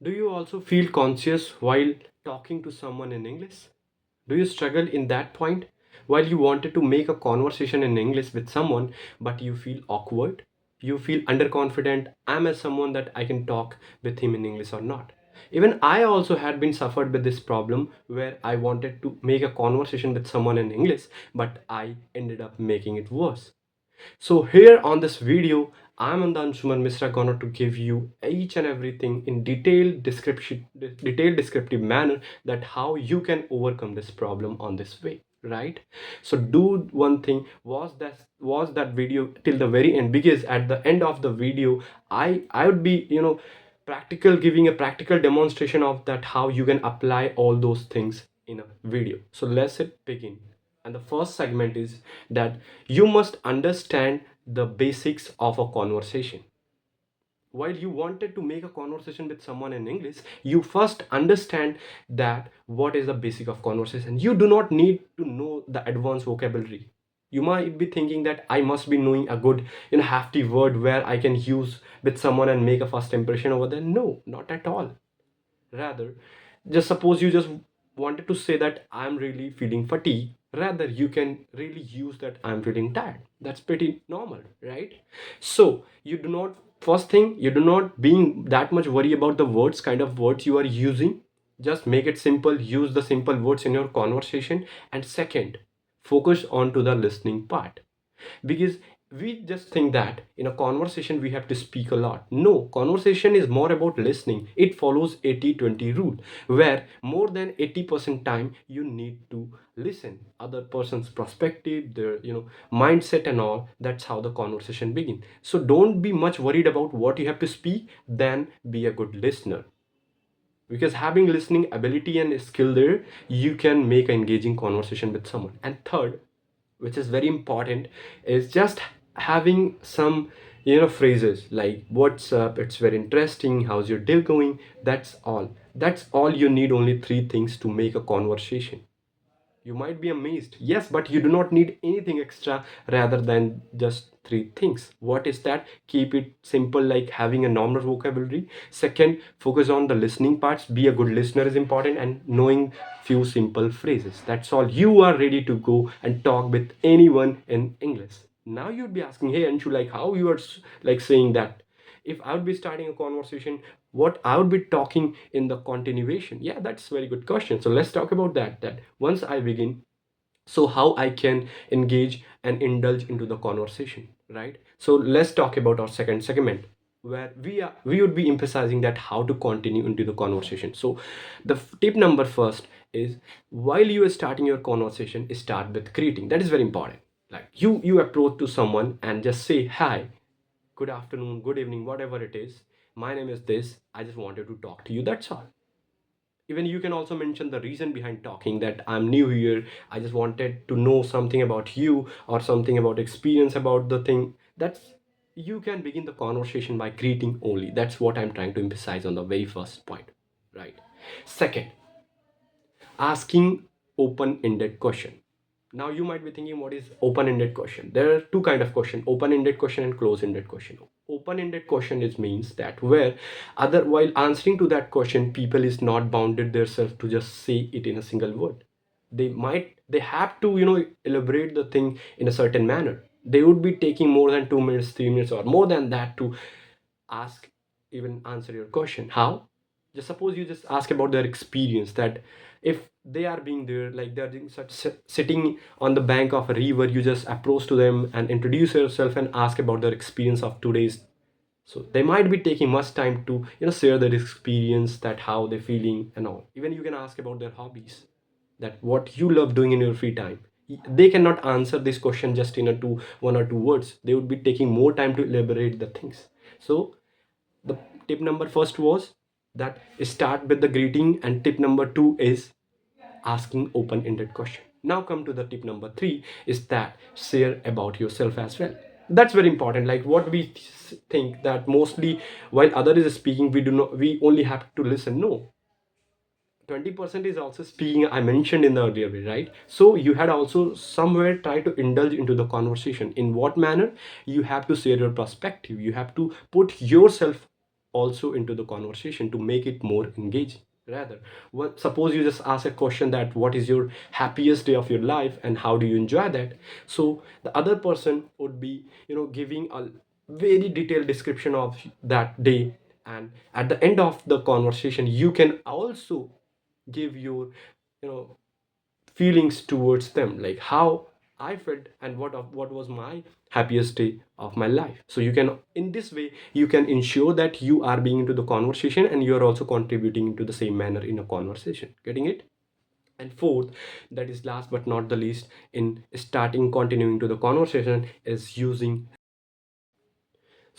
Do you also feel conscious while talking to someone in English? Do you struggle in that point while you wanted to make a conversation in English with someone but you feel awkward? You feel underconfident. Am I someone that I can talk with him in English or not? Even I also had been suffered with this problem where I wanted to make a conversation with someone in English but I ended up making it worse. So here on this video, I'm Anshuman Misra gonna to give you each and everything in detailed descriptive manner that how you can overcome this problem on this way, right? So do one thing, was that video till the very end, because at the end of the video, I would be practical, giving a practical demonstration of that how you can apply all those things in a video. So let's begin. And the first segment is that you must understand the basics of a conversation. While you wanted to make a conversation with someone in English, you first understand that what is the basic of conversation. You do not need to know the advanced vocabulary. You might be thinking that I must be knowing a good hefty word where I can use with someone and make a first impression over there. No, not at all. Rather, just suppose you just wanted to say that I'm really feeling fatigue. Rather, you can really use that I'm feeling tired. That's pretty normal, right? So you do not, first thing, you do not being that much worry about the words, kind of words you are using. Just make it simple, use the simple words in your conversation. And second, focus on to the listening part, because we just think that in a conversation we have to speak a lot. No, conversation is more about listening. It follows 80-20 rule, where more than 80% time you need to listen other person's perspective, their mindset and all. That's how the conversation begins. So don't be much worried about what you have to speak, then be a good listener, because having listening ability and skill there, you can make an engaging conversation with someone. And third, which is very important, is just having some phrases like what's up, it's very interesting, how's your day going. That's all you need, only three things to make a conversation. You might be amazed, yes, but you do not need anything extra rather than just three things. What is that? Keep it simple, like having a normal vocabulary. Second, focus on the listening parts. Be a good listener is important, and knowing few simple phrases. That's all. You are ready to go and talk with anyone in English. Now you'd be asking, hey Anshu, like how you are like saying that? If I would be starting a conversation, what I would be talking in the continuation? Yeah, that's a very good question. So let's talk about that. That once I begin, so how I can engage and indulge into the conversation, right? So let's talk about our second segment, where we would be emphasizing that how to continue into the conversation. So the tip number first is, while you are starting your conversation, start with greeting. That is very important. Like you approach to someone and just say hi, good afternoon, good evening, whatever it is. My name is this. I just wanted to talk to you. That's all. Even you can also mention the reason behind talking, that I'm new here. I just wanted to know something about you or something about experience about the thing. That's, you can begin the conversation by greeting only. That's what I'm trying to emphasize on the very first point, right? Second, asking open-ended question. Now you might be thinking, what is open-ended question? There are two kind of question: open-ended question and close-ended question. Open-ended question is means that where other, while answering to that question, people is not bounded themselves to just say it in a single word. They have to elaborate the thing in a certain manner. They would be taking more than 2 minutes, 3 minutes, or more than that to ask, even answer your question. How? Just suppose you just ask about their experience, that if they are being there, like they are doing such sitting on the bank of a river, you just approach to them and introduce yourself and ask about their experience of today's. So they might be taking much time to share their experience, that how they're feeling and all. Even you can ask about their hobbies, that what you love doing in your free time. They cannot answer this question just in a one or two words. They would be taking more time to elaborate the things. So the tip number first was that start with the greeting, and tip number two is asking open-ended question. Now come to the tip number three, is that share about yourself as well. That's very important. Like what we think that mostly while other is speaking, we only have to listen. No, 20% is also speaking, I mentioned in the earlier way, right? So you had also somewhere try to indulge into the conversation. In what manner? You have to share your perspective, you have to put yourself also into the conversation to make it more engaging. Rather, suppose you just ask a question that what is your happiest day of your life and how do you enjoy that, so the other person would be giving a very detailed description of that day, and at the end of the conversation you can also give your you know feelings towards them, like how I felt and what was my happiest day of my life. So you can, in this way you can ensure that you are being into the conversation and you are also contributing into the same manner in a conversation. Getting it? And fourth, that is last but not the least, in starting continuing to the conversation, is using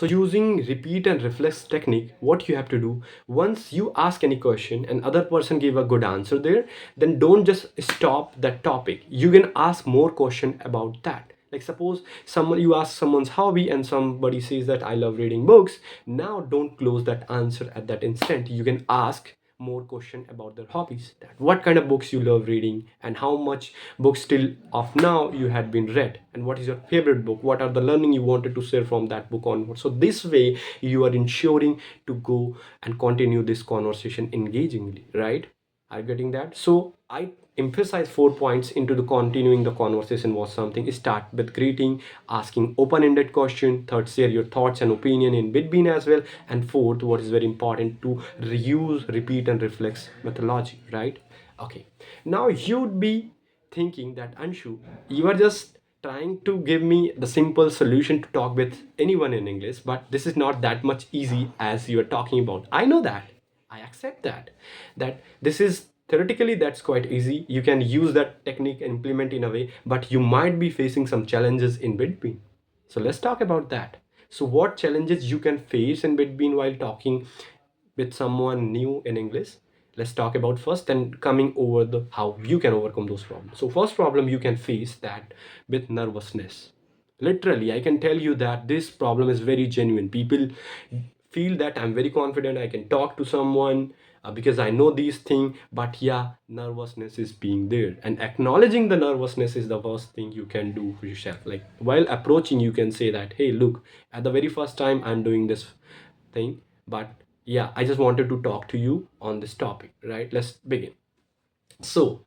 using repeat and reflex technique. What you have to do, once you ask any question and other person give a good answer there, then don't just stop that topic. You can ask more question about that. Like suppose someone, you ask someone's hobby and somebody says that I love reading books. Now don't close that answer at that instant. You can ask more question about their hobbies, that what kind of books you love reading and how much books till of now you had been read, and what is your favorite book, what are the learning you wanted to share from that book onward. So this way you are ensuring to go and continue this conversation engagingly, right? Are you getting that? So I emphasize 4 points into the continuing the conversation was something. Start with greeting, asking open-ended question. Third, share your thoughts and opinion in between as well. And fourth, what is very important, to reuse, repeat, and reflex methodology, right? Okay. Now you'd be thinking that Anshu, you are just trying to give me the simple solution to talk with anyone in English, but this is not that much easy as you are talking about. I know that. I accept that this is theoretically that's quite easy. You can use that technique and implement in a way, but you might be facing some challenges in between. So let's talk about that. So what challenges you can face in between while talking with someone new in English? Let's talk about first, then coming over the how you can overcome those problems. So first problem you can face that with nervousness. Literally, I can tell you that this problem is very genuine. People feel that I'm very confident, I can talk to someone because I know these things, but yeah, nervousness is being there. And acknowledging the nervousness is the first thing you can do for yourself. Like while approaching, you can say that, hey, look, at the very first time I'm doing this thing, but yeah, I just wanted to talk to you on this topic, right? Let's begin. So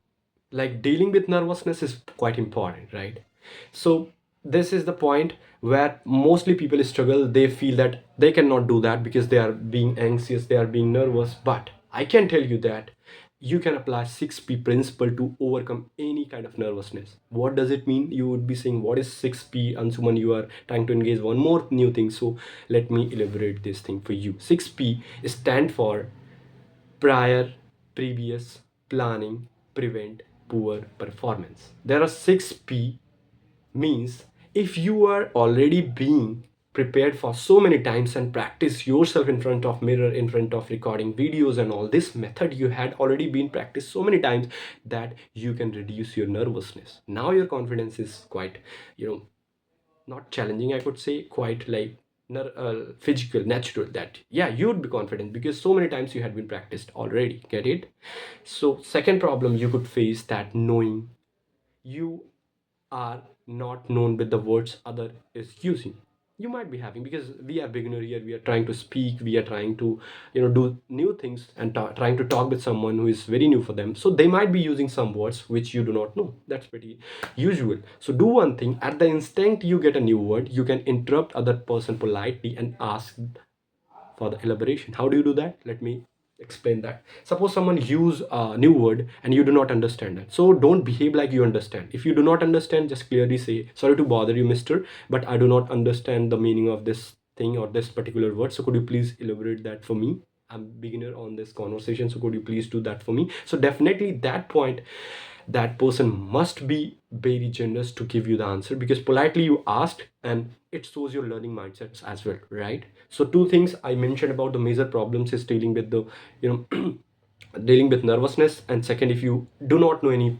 like dealing with nervousness is quite important, right? So this is the point where mostly people struggle. They feel that they cannot do that because they are being anxious, they are being nervous. But I can tell you that you can apply 6p principle to overcome any kind of nervousness. What does it mean? You would be saying, what is 6p, Ansuman? You are trying to engage one more new thing, so let me elaborate this thing for you. 6p stand for prior, previous, planning, prevent, poor performance. There are 6p means if you are already being prepared for so many times and practice yourself in front of mirror, in front of recording videos and all this method, you had already been practiced so many times that you can reduce your nervousness. Now your confidence is quite, you know, not challenging, I could say, quite like physical, natural, that yeah, you'd be confident because so many times you had been practiced already. Get it? So second problem you could face, that knowing you are not known with the words other is using. You might be having, because we are beginner here, we are trying to speak, we are trying to do new things and trying to talk with someone who is very new for them, so they might be using some words which you do not know. That's pretty usual. So do one thing, at the instant you get a new word, you can interrupt other person politely and ask for the elaboration. How do you do that? Let me explain that. Suppose someone use a new word and you do not understand that, so don't behave like you understand. If you do not understand, just clearly say, sorry to bother you, mister, but I do not understand the meaning of this thing or this particular word, so could you please elaborate that for me? I'm beginner on this conversation, so could you please do that for me? So definitely that point, that person must be very generous to give you the answer, because politely you asked and it shows your learning mindsets as well, right? So two things I mentioned about the major problems is dealing with the you know dealing with nervousness, and second, if you do not know any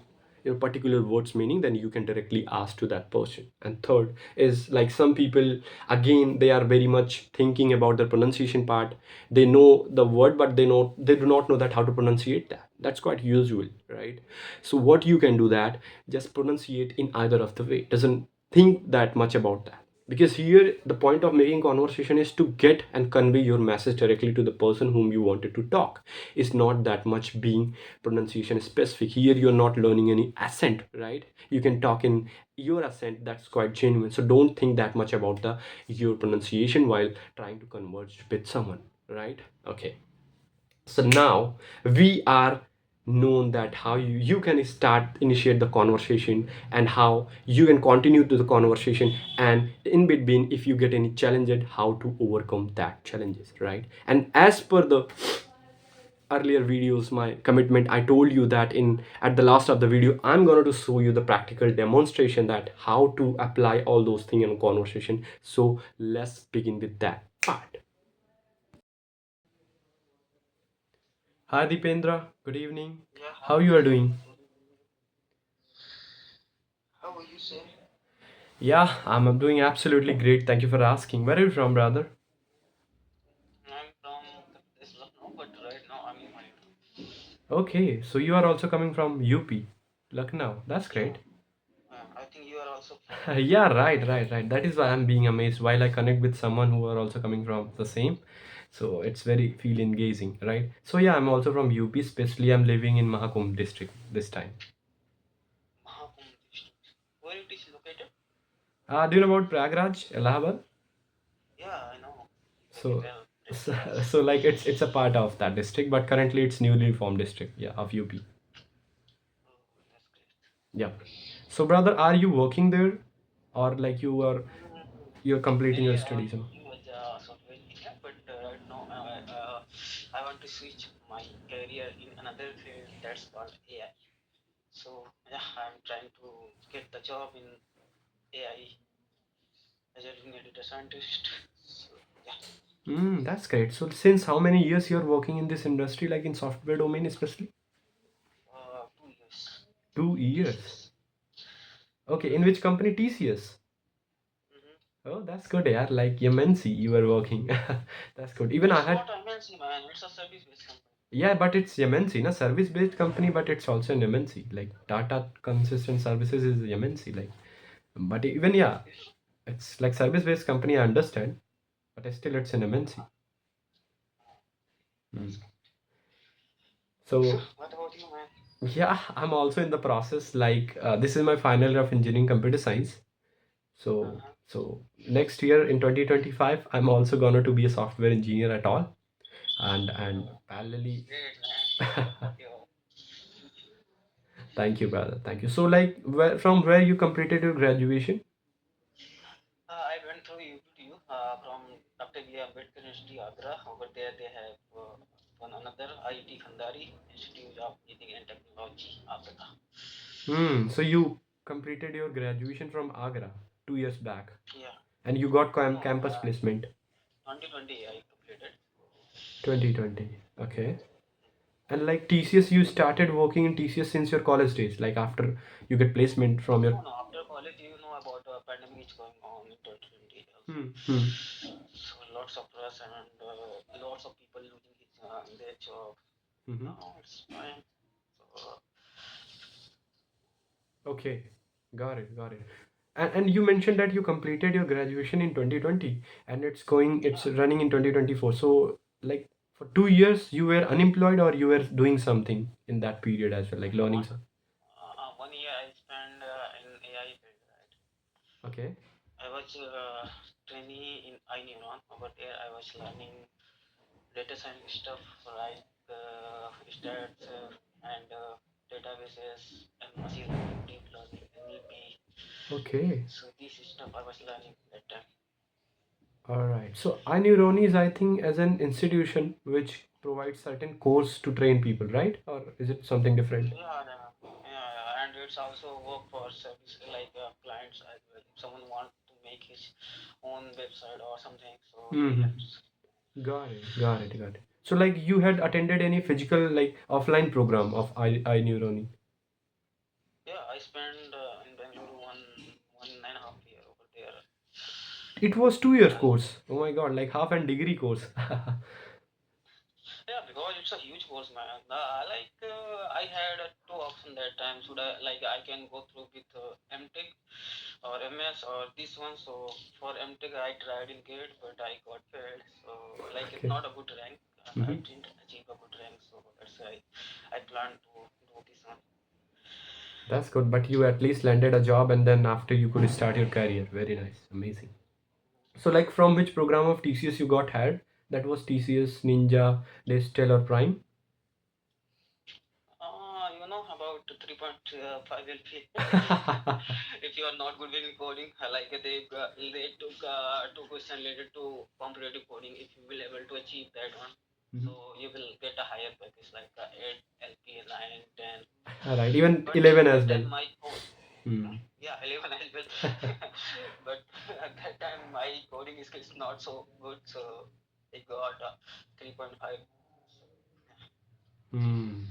particular words meaning, then you can directly ask to that person. And third is like some people, again, they are very much thinking about the pronunciation part. They know the word, but they do not know that how to pronunciate that. That's quite usual, right? So what you can do, that just pronunciate in either of the way, doesn't think that much about that. Because here the point of making conversation is to get and convey your message directly to the person whom you wanted to talk. It's not that much being pronunciation specific. Here you're not learning any accent, right? You can talk in your accent, that's quite genuine. So don't think that much about the your pronunciation while trying to converse with someone, right? Okay. So now we are known that how you can start initiate the conversation and how you can continue to the conversation, and in between if you get any challenges how to overcome that challenges, right? And as per the earlier videos my commitment, I told you that in at the last of the video I'm going to show you the practical demonstration that how to apply all those things in a conversation. So let's begin with that part. Hi Deependra, good evening. Yeah, How hi. you are doing? How will you say? Yeah, I'm doing absolutely great. Thank you for asking. Where are you from, brother? I'm from this Lucknow, but right now I'm in Manipur. Okay, so you are also coming from UP, Lucknow. That's Yeah, great. I think you are also from Yeah, Lucknow. right. That is why I'm being amazed while I connect with someone who are also coming from the same. So it's very feel engaging, right? So yeah, I'm also from UP, especially I'm living in Mahakum district this time. Mahakum district. Where it is located? Do you know about Pragraj, Allahabad? Yeah, I know very So, well. so, Prayagraj. so like it's a part of that district, but currently it's newly formed district, yeah, of UP. Oh, that's great. Yeah. So, brother, are you working there, or like Mm, you're completing your Actually, I was studies? working as a software engineer, but right now I want to switch my career in another field that's called AI. So yeah, I'm trying to get the job in AI as a junior data scientist. So yeah, That's great. So, since how many years you're working in this industry, like in software domain especially? 2 years. 2 years. TCS. Okay, in which company? TCS. Mm-hmm. Oh, that's good, yeah. Like MNC, you were working. That's good. Even I It's had, not MNC, man. It's a service-based company. yeah, but it's MNC, na service-based company, but it's also an MNC. Like Tata Consistent Services is MNC, like. But even yeah, it's like service-based company. I understand, but still it's an MNC. Mm. So So what about you, man? yeah, I'm also in the process. Like this is my final year of engineering computer science. So Uh-huh. so next year in 2025, I'm also gonna to be a software engineer at all, and Oh, parallelly. great, man. Support your. Thank you, brother. Thank you. So like from where you completed your graduation? I went through UPTU from Dr. B. Ambedkar University, Agra. Over there, they have one another IIT Khandari Institute of Engineering and Technology, Agra. So you completed your graduation from Agra 2 years back, Yeah. and you got No, no. campus placement 2020 I completed. 2020. Okay. And like TCS, you started working in TCS since your college days, like after you get placement from your. No, no. After college, you know about pandemic is going on in 2020 also. Hmm. So lots of press and lots of people losing their job. Hmm. Now it's fine. So Okay, got it. And you mentioned that you completed your graduation in 2020 and it's yeah, running in 2024. So like for 2 years you were unemployed or you were doing something in that period as well, like learning one some. 1 year I spent in AI field. Right, Okay. I was trainee in iNeuron. Over there, I was learning data science stuff like stats and databases and machine learning, deep learning, NLP. Okay. So this stuff I was learning that time. All right. So iNeuroni is, I think, as an institution which provides certain course to train people, right? Or is it something different? Yeah, and it's also work for service like clients as well. If someone wants to make his own website or something, so he Mm-hmm. helps. Got it. So like you had attended any physical like offline program of iNeuroni? Yeah, I spent in Bangalore one and a half year over there. It was 2 years I course. Oh my God, like half and degree course. Yeah, because it's a huge course, man. I had two options that time. Should I like I can go through with MTech or MS or this one. So for MTech, I tried in GATE, but I got failed. So like it's Okay. not a good rank. I Hmm. didn't achieve a good rank, so that's why I plan to do this one. That's good, but you at least landed a job and then after you could start your career. Very nice. Amazing. So, like, from which program of TCS you got hired? That was TCS, Ninja, Digital, or Prime? You know about 3.5 LP. If you are not good in coding, they took two questions related to competitive coding. If you will able to achieve that one, Mhm. so you will get a higher package like 8 LP, 9, 10. All right, even But 11 that as well. time my code, Hmm. yeah, 11 as well. But at that time my coding skills not so good, so I got 3.5. So, Hmm.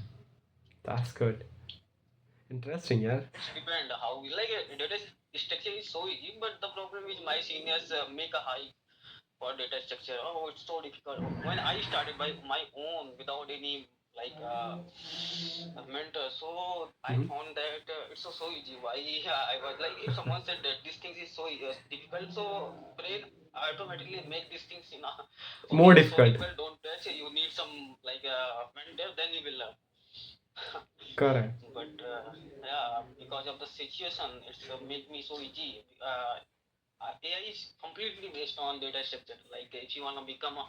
That's good. Interesting, yeah. it's depend how data structure is so easy, but the problem is my seniors make a high for data structure. Oh, it's so difficult. When I started by my own without any like a mentor, so I Hmm. found that it's so easy. Why I was like, if someone said that this thing is so difficult, so brain automatically make these things More okay, it's so difficult. difficult. Don't touch. You need some mentor, then you will learn. Correct. But yeah, because of the situation, it's make me so easy. AI is completely based on data structure. Like if you wanna become a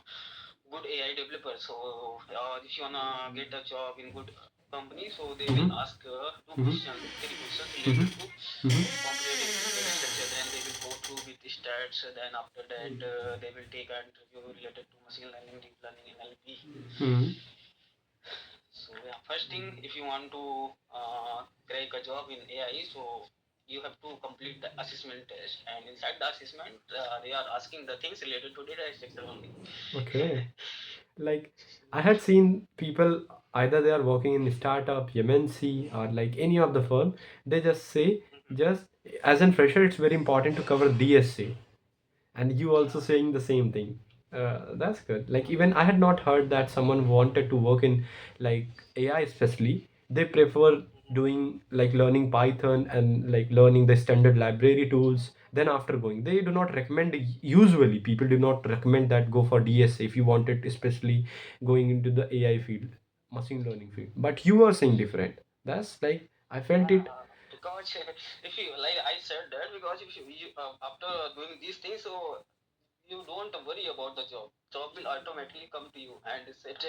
good AI developer, so if you wanna get a job in good company, so they will Hmm. ask two Hmm. questions, three questions Hmm. related to Hmm. competitive data structure. Then they will go through with the stats. Then after that, they will take an interview related to machine learning, deep learning, NLP. Hmm. So yeah, first thing, if you want to crack a job in AI, so you have to complete the assessment test, and inside the assessment, they are asking the things related to data structure only. Okay. Like, I had seen people, either they are working in startup, MNC, or like any of the firm, they just say, just as an fresher, it's very important to cover DSA. And you also Yeah. saying the same thing. That's good. Like, even I had not heard that someone wanted to work in like AI especially. They prefer doing like learning Python and like learning the standard library tools. Then after going, they do not recommend. Usually, people do not recommend that go for DSA if you wanted, especially going into the AI field, machine learning field. But you are saying different. That's like I felt it. Because if you like, I said that because if after doing these things, so you don't worry about the job. Job will automatically come to you, and it's it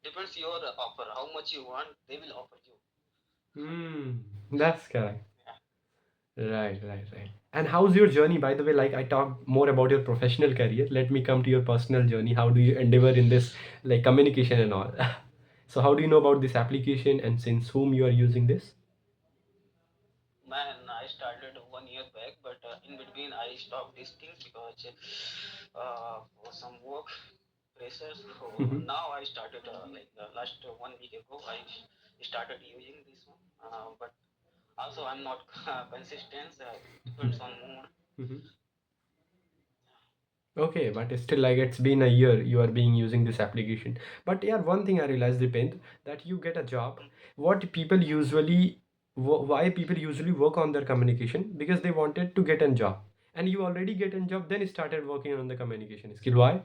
depends your offer. How much you want, they will offer you. Hmm, that's correct. Yeah. Right, right, right. And how's your journey, by the way? Like I talked more about your professional career. Let me come to your personal journey. How do you endeavor in this like communication and all? So how do you know about this application and since whom you are using this? Man, I started 1 year back, but in between I stopped these things because for some work pressures. So Hmm. now I started last 1 week ago. I started using this one, but also I'm not consistent. Depends on mood. Hmm. Okay, but still like it's been a year you are being using this application. But yeah, one thing I realized, Dipend, that you get a job. What people usually, why people usually work on their communication? Because they wanted to get a job. And you already get a job, then started working on the communication skill. Why?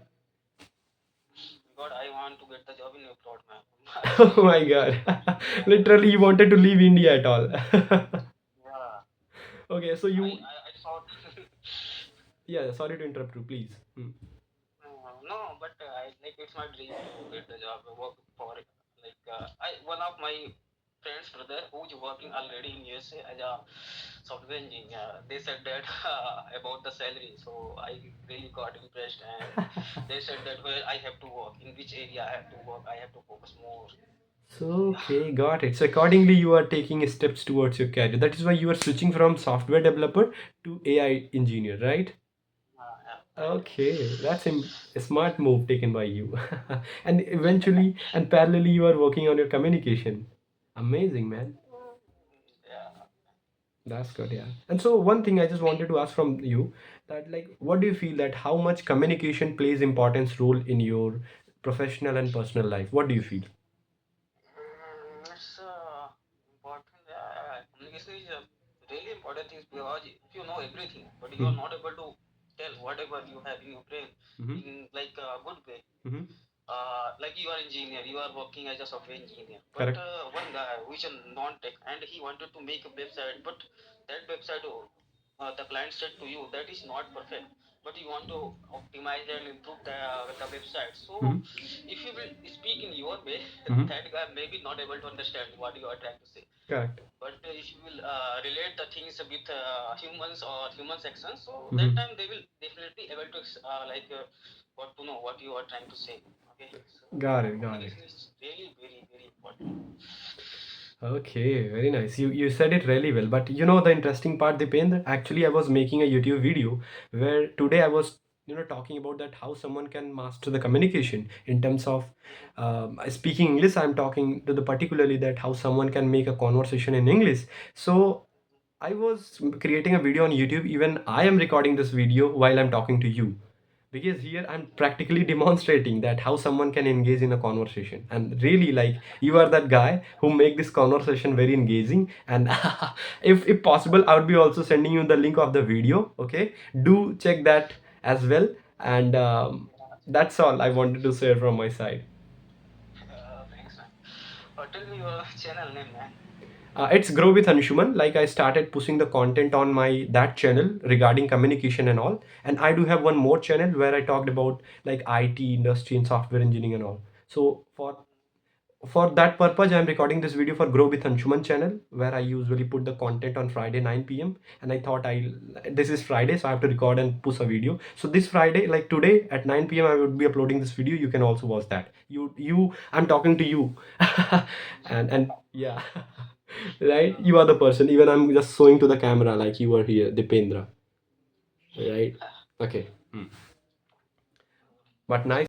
God, I want to get the job in abroad, man. Oh my God. Literally, you wanted to leave India at all. Yeah, Okay, so you, I thought. yeah, sorry to interrupt you, please. Hmm. No, but I like it's my dream to get the job, work for it. I one of my friends' brother who's working already in USA as a software engineer. They said that about the salary, so I really got impressed, and they said that where I have to work, in which area I have to work, I have to focus more. So, So yeah, okay, got it. So, accordingly, you are taking steps towards your career. That is why you are switching from software developer to AI engineer, right? yeah, right. Okay, that's a smart move taken by you. And eventually, and parallelly, you are working on your communication. Amazing, man. Yeah. That's good, yeah. And so, one thing I just wanted to ask from you that, like, what do you feel that how much communication plays importance role in your professional and personal life? What do you feel? It's important. Communication is a really important thing because if you know everything, but you Hmm. are not able to tell whatever you have in your brain Hmm. in like a good way. Hmm. Like you are engineer, you are working as a software engineer, but Correct. one guy who is a non-tech and he wanted to make a website, but that website, the client said to you that is not perfect, but you want to optimize and improve the website. So Hmm. if you will speak in your way, Hmm. that guy may be not able to understand what you are trying to say. Correct. But if you will relate the things with humans or human sections, so that Hmm. time they will definitely able to what to know what you are trying to say. Okay, so Got yeah, it. Got it. communication is really very very important. Okay, very nice. You said it really well. But you know the interesting part, Dipendra? Actually, I was making a YouTube video where today I was, talking about that how someone can master the communication in terms of speaking English. I'm talking to the particularly that how someone can make a conversation in English. So I was creating a video on YouTube. Even I am recording this video while I'm talking to you, because here I'm practically demonstrating that how someone can engage in a conversation, and really, like, you are that guy who make this conversation very engaging. And if possible, I would be also sending you the link of the video. Okay, do check that as well. And that's all I wanted to share from my side. Thanks, man. Tell me your channel name, man. It's Grow with Anshuman. Like, I started pushing the content on my that channel regarding communication and all. And I do have one more channel where I talked about like IT industry and software engineering and all. So for that purpose, I'm recording this video for Grow with Anshuman channel, where I usually put the content on Friday 9 p.m. And I thought, this is Friday, so I have to record and push a video. So this Friday, like today at 9 p.m., I would be uploading this video. You can also watch that. I'm talking to you, and yeah, right. You are the person. Even I'm just showing to the camera like you are here, Dipendra. Right. Okay. Hmm. But nice.